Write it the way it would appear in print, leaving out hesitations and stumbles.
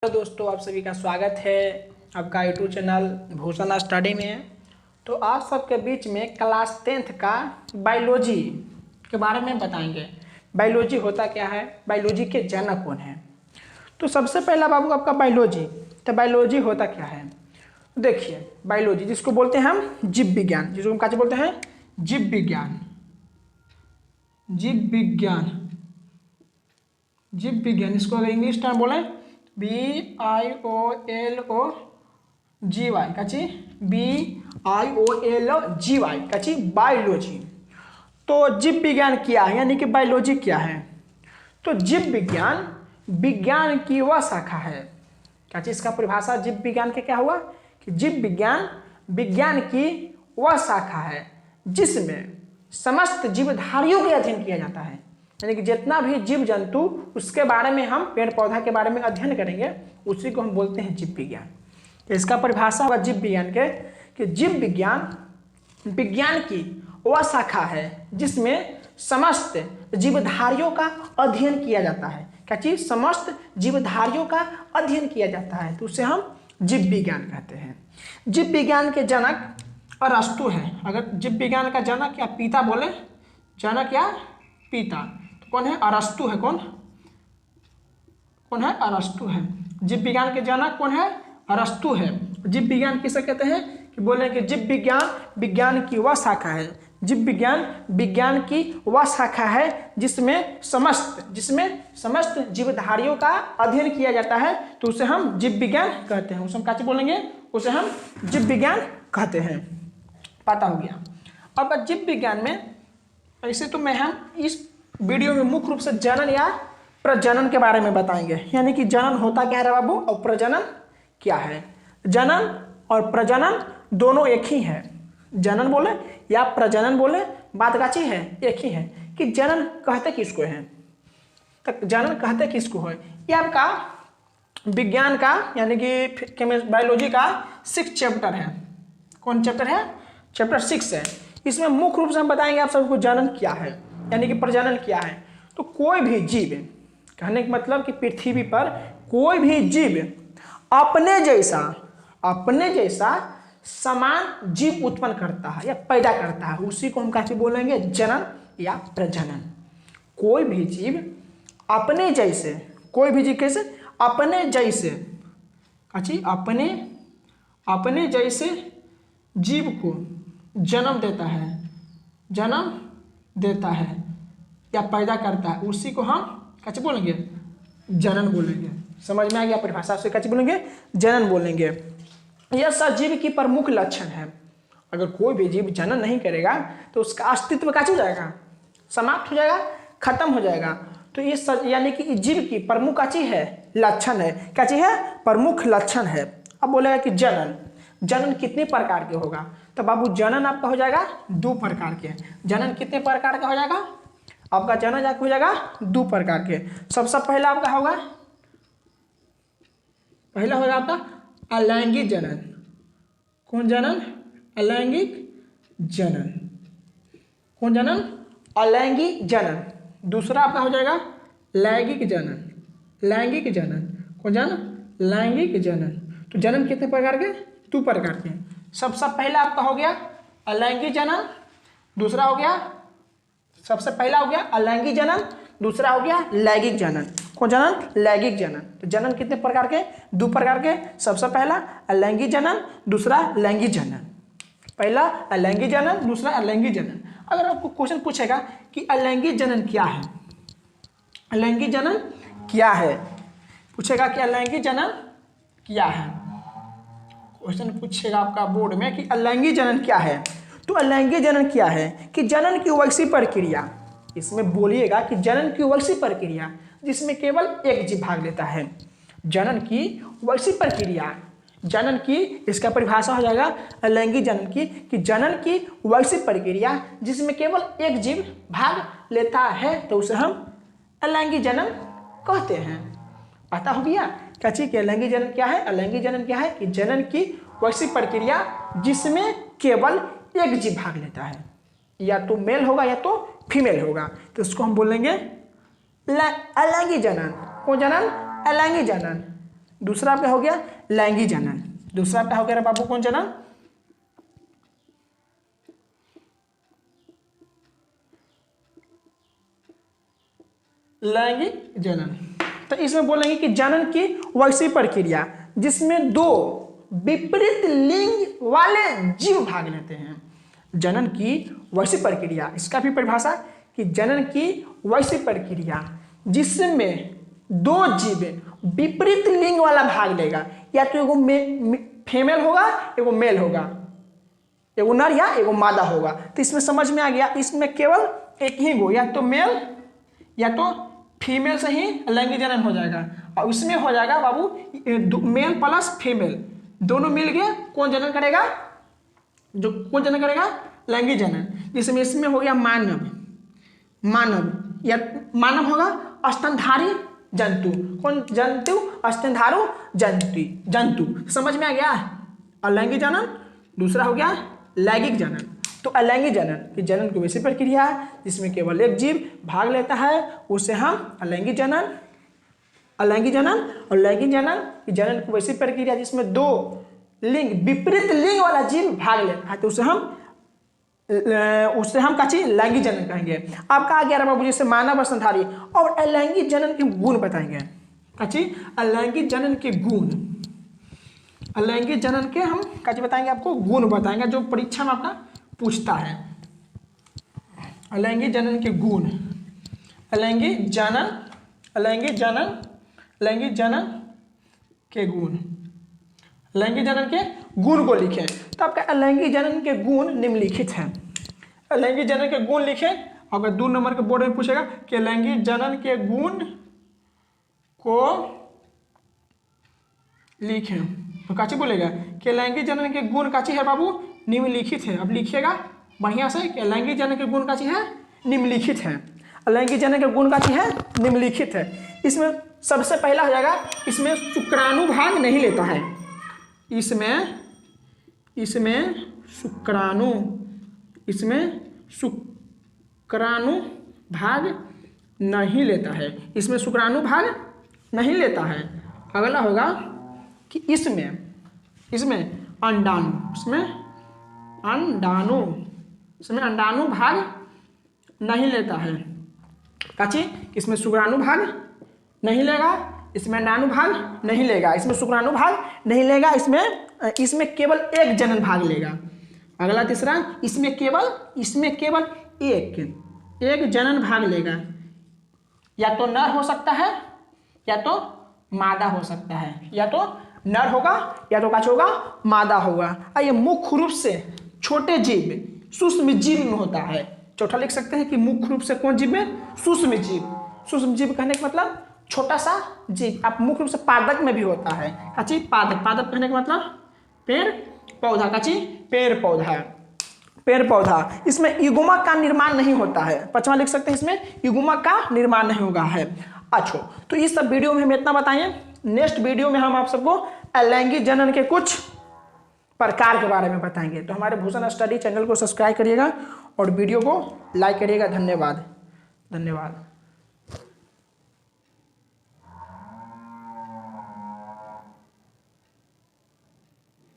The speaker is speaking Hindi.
हेलो दोस्तों, आप सभी का स्वागत है आपका यूट्यूब चैनल भूषण स्टडी में। तो आप सबके बीच में क्लास 10th का बायोलॉजी के बारे में बताएंगे। बायोलॉजी होता क्या है, बायोलॉजी के जनक कौन है। तो सबसे पहला बाबू आपका बायोलॉजी। तो बायोलॉजी होता क्या है, देखिए बायोलॉजी जिसको बोलते हैं हम जीव विज्ञान, जिसको हम क्या बोलते हैं जीव विज्ञान। जीव विज्ञान, जीव विज्ञान, इसको अगर इंग्लिश टर्म बोले BIOLOGY काची BIOLOGY काची बायोलॉजी। तो जीव विज्ञान क्या है, यानी कि बायोलॉजी क्या है। तो जीव विज्ञान विज्ञान की वह शाखा है। क्या चीज का परिभाषा जीव विज्ञान के क्या हुआ कि जीव विज्ञान विज्ञान की वह शाखा है जिसमें समस्त जीवधारियों का अध्ययन किया जाता है। यानी कि जितना भी जीव जंतु उसके बारे में हम पेड़ पौधा के बारे में अध्ययन करेंगे उसी को हम बोलते हैं जीव विज्ञान। तो इसका परिभाषा हुआ जीव विज्ञान के कि जीव विज्ञान विज्ञान की वह शाखा है जिसमें समस्त जीवधारियों का अध्ययन किया जाता है। क्या चीज, समस्त जीवधारियों का अध्ययन किया जाता है, तो उसे हम जीव विज्ञान कहते हैं। जीव विज्ञान के जनक अरस्तु है। अगर जीव विज्ञान का जनक या पिता बोले, जनक या पिता, तो कौन है, अरस्तु है। कौन है, अरस्तु है। जीव विज्ञान के जनक कौन है, अरस्तु है। जीव विज्ञान किसे कहते हैं कि बोले कि जीव विज्ञान विज्ञान की वह शाखा है। जीव विज्ञान विज्ञान की वह शाखा है जिसमें समस्त जीवधारियों का अध्ययन किया जाता है, तो उसे हम जीव विज्ञान कहते हैं। उसे हम क्या बोलेंगे, उसे हम जीव विज्ञान कहते हैं। पता हो गया। अब जीव विज्ञान में ऐसे तो हम इस वीडियो में मुख्य रूप से जनन या प्रजनन के बारे में बताएंगे। यानी कि जनन होता क्या है बाबू और प्रजनन क्या है। जनन और प्रजनन दोनों एक ही है। जनन बोले या प्रजनन बोले बात काची है, एक ही है। कि जनन कहते किसको है, तक जनन कहते किसको है। ये आपका विज्ञान का यानी कि बायोलॉजी का 6 चैप्टर है। कौन चैप्टर है, चैप्टर 6 है। इसमें मुख्य रूप से हम बताएंगे आप सबको जनन क्या है, यानी कि प्रजनन क्या है। तो कोई भी जीव, कहने का मतलब कि पृथ्वी पर कोई भी जीव अपने जैसा समान जीव उत्पन्न करता है या पैदा करता है, उसी को हम कैसे बोलेंगे, जनन या प्रजनन। कोई भी जीव अपने जैसे, कोई भी जीव कैसे, अपने जैसे, अपने जैसे जीव को जन्म देता है या पैदा करता है, उसी को हम कैसे बोलेंगे, जनन बोलेंगे। समझ में आ गया परिभाषा से, कैसे बोलेंगे, जनन बोलेंगे। यह सजीव की प्रमुख लक्षण है। अगर कोई भी जीव जनन नहीं करेगा तो उसका अस्तित्व कैसे हो जाएगा, समाप्त हो जाएगा, खत्म हो जाएगा। तो ये यानी कि जीव की प्रमुख काची है, लक्षण है। क्या चीज है, प्रमुख लक्षण है। अब बोलेगा कि जनन कितने प्रकार के होगा। तो बाबू जनन आपका हो जाएगा 2 प्रकार के। जनन कितने प्रकार का हो जाएगा आपका, जनन हो जाएगा 2 प्रकार के। सबसे पहला आपका होगा, पहला होगा आपका अलैंगिक जनन। कौन जनन, अलैंगिक जनन। कौन जनन, अलैंगिक जनन। दूसरा आपका हो जाएगा लैंगिक जनन। लैंगिक जनन, कौन जनन, लैंगिक जनन। तो जनन कितने प्रकार के, 2 प्रकार के। सबसे पहला आपका हो गया अलैंगिक जनन, दूसरा हो गया, सबसे पहला हो गया अलैंगिक जनन, दूसरा हो गया लैंगिक जनन। कौन जनन, लैंगिक जनन। तो जनन कितने प्रकार के, 2 प्रकार के। सबसे पहला अलैंगिक जनन, दूसरा लैंगिक जनन। पहला अलैंगिक जनन, दूसरा अलैंगिक जनन। अगर आपको क्वेश्चन पूछेगा कि अलैंगिक जनन क्या है, अलैंगिक जनन क्या है, पूछेगा कि अलैंगिक जनन क्या है, क्वेश्चन पूछेगा आपका बोर्ड में कि अलैंगिक जनन क्या है। तो अलैंगिक जनन क्या है कि जनन की वैसी प्रक्रिया, इसमें बोलिएगा कि जनन की वैसी प्रक्रिया जिसमें केवल एक जीव भाग लेता है। जनन की वैसी प्रक्रिया, जनन की, इसका परिभाषा हो जाएगा अलैंगिक जनन की कि जनन की वैसी प्रक्रिया जिसमें केवल एक जीव भाग लेता है, तो उसे हम अलैंगिक जनन कहते हैं। पता हो गया क्या चीज कि अलैंगिक जनन क्या है। अलैंगिक जनन क्या है कि जनन की वैसी प्रक्रिया जिसमें केवल एक जीव भाग लेता है, या तो मेल होगा या तो फीमेल होगा, तो इसको हम बोलेंगे अलैंगिक जनन। कौन जनन, अलैंगिक जनन। दूसरा आपका हो गया लैंगिक जनन। दूसरा आपका हो गया बाबू कौन जनन? लैंगिक जनन। तो इसमें बोलेंगे कि जनन की वैसी प्रक्रिया जिसमें दो विपरीत लिंग वाले जीव भाग लेते हैं। जनन की वैसी प्रक्रिया, इसका भी परिभाषा कि जनन की वैसी प्रक्रिया जिसमें दो जीव विपरीत लिंग वाला भाग लेगा, या तो एगो फीमेल होगा एगो मेल होगा, एगो नर या एगो मादा होगा। तो इसमें समझ में आ गया, इसमें केवल एक ही गो या तो मेल या तो फीमेल से ही लैंगिक जनन हो जाएगा, और इसमें हो जाएगा बाबू मेल प्लस फीमेल दोनों मिल के कौन जनन करेगा? जो कौन जनन करेगा? लैंगिक जनन। जिसमें इसमें हो गया मानव, मानव या मानव होगा स्तनधारी जंतु। कौन जंतु? स्तनधारू जंतु। समझ में आ गया? अलैंगिक जनन। दूसरा हो गया लैंगिक जनन। तो अलैंगिक जनन की जनन की वैसी प्रक्रिया है जिसमें केवल एक जीव भाग लेता है, उसे हम अलैंगिक जनन, अलैंगिक जनन। और लैंगिक जनन की जनन की वैसी प्रक्रिया जिसमें दो लिंग विपरीत लिंग वाला जीव भाग लेता है, तो उससे हम काची लैंगिक जनन कहेंगे। आपका आ गया बाबू जैसे मानव स्तनधारी। और अलैंगिक जनन के गुण बताएंगे। काची अलैंगिक जनन के गुण, अलैंगिक जनन के हम काची बताएंगे, आपको गुण बताएंगे जो परीक्षा में अपना पूछता है। अलैंगिक जनन के गुण, अलैंगिक जनन, अलैंगिक जनन, लैंगिक जनन के गुण, लैंगिक जनन के गुण को लिखें। तो आपका अलैंगिक जनन के गुण निम्नलिखित हैं। अलैंगिक जनन के गुण लिखें। अगर 2 नंबर के बोर्ड में पूछेगा कि लैंगिक जनन के गुण को लिखें, तो काची बोलेगा कि लैंगिक जनन के गुण काची है बाबू? निम्नलिखित है। अब लिखिएगा बढ़िया से कि लैंगिक जनन के गुण काची है? निम्नलिखित है। लैंगिक जनन के गुण काची है? निम्नलिखित है। इसमें सबसे पहला हो जाएगा, इसमें शुक्राणु भाग नहीं लेता है। इसमें शुक्राणु भाग नहीं लेता है। इसमें शुक्राणु भाग नहीं लेता है। अगला होगा कि इसमें अंडाणु, इसमें अंडाणु भाग नहीं लेता है। काची? इसमें शुक्राणु भाग नहीं लेगा, इसमें अंडाणु भाग नहीं लेगा, इसमें शुक्राणु भाग नहीं लेगा, इसमें केवल एक जनन भाग लेगा। अगला तीसरा, इसमें केवल एक जनन भाग लेगा। या तो नर हो सकता है या तो मादा हो सकता है, या तो नर होगा या तो काच होगा मादा होगा। ये मुख्य रूप से छोटे जीव सूक्ष्म जीव में होता है। चौथा लिख सकते हैं कि मुख्य रूप से कौन जीव में? सूक्ष्म जीव। सूक्ष्म जीव कहने का मतलब छोटा सा जीव। आप मुख्य रूप से पादप में भी होता है। काची? पादप कहने का मतलब पेड़ पौधा। काची? पेड़ पौधा। इसमें युग्मक का निर्माण नहीं होता है। 5वां लिख सकते हैं, इसमें युग्मक का निर्माण नहीं होगा है। अच्छा, तो इस सब वीडियो में हम इतना बताएं। नेक्स्ट वीडियो में हम आप सबको अलैंगिक जनन के कुछ प्रकार के बारे में बताएंगे। तो हमारे भूषण स्टडी चैनल को सब्सक्राइब करिएगा और वीडियो को लाइक करिएगा। धन्यवाद।